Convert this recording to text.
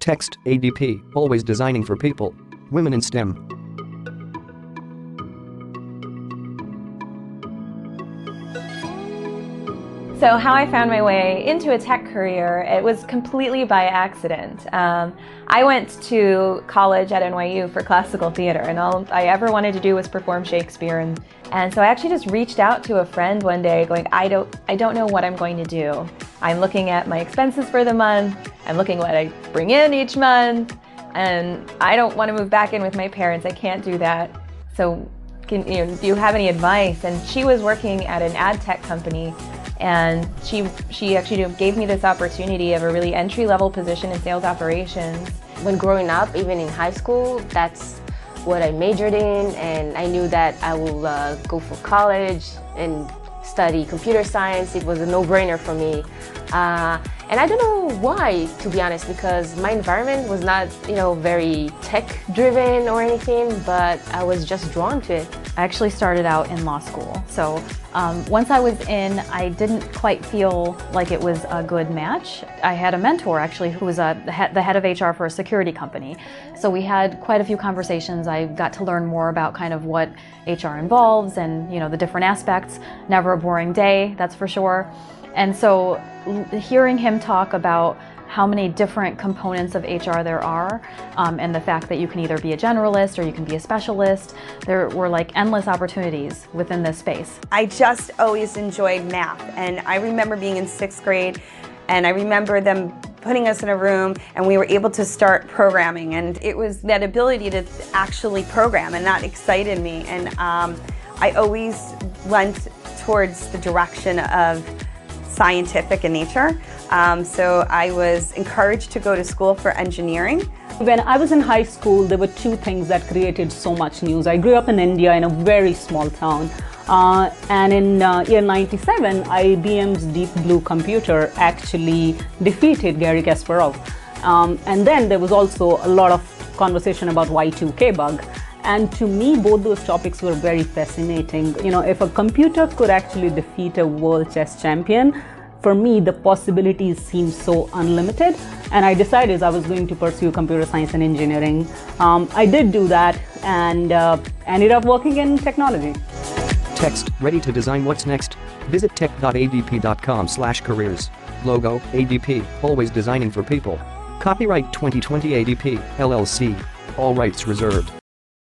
Text ADP, always designing for people. Women in STEM. So how I found my way into a tech career, it was completely by accident. I went to college at NYU for classical theater, and all I ever wanted to do was perform Shakespeare. And so I actually just reached out to a friend one day going, I don't know what I'm going to do. I'm looking at my expenses for the month, I'm looking what I bring in each month, and I don't want to move back in with my parents. I can't do that. So do you have any advice? And she was working at an ad tech company, and she actually gave me this opportunity of a really entry-level position in sales operations. When growing up, even in high school, that's what I majored in, and I knew that I will go for college and study computer science. It was a no-brainer for me. And I don't know why, to be honest, because my environment was not, very tech-driven or anything, but I was just drawn to it. I actually started out in law school, so once I was in, I didn't quite feel like it was a good match. I had a mentor actually who was the head of HR for a security company, so we had quite a few conversations. I got to learn more about kind of what HR involves and the different aspects. Never a boring day, that's for sure. And so hearing him talk about how many different components of HR there are, and the fact that you can either be a generalist or you can be a specialist, there were like endless opportunities within this space. I just always enjoyed math, and I remember being in 6th grade, and I remember them putting us in a room and we were able to start programming, and it was that ability to actually program, and that excited me. And I always went towards the direction of scientific in nature. So I was encouraged to go to school for engineering. When I was in high school, there were two things that created so much news. I grew up in India in a very small town. And in year 97, IBM's Deep Blue computer actually defeated Garry Kasparov. And then there was also a lot of conversation about Y2K bug. And to me, both those topics were very fascinating. If a computer could actually defeat a world chess champion, for me, the possibilities seemed so unlimited. And I decided I was going to pursue computer science and engineering. I did do that and ended up working in technology. Text, ready to design what's next? Visit tech.adp.com/careers. Logo, ADP, always designing for people. Copyright 2020 ADP, LLC. All rights reserved.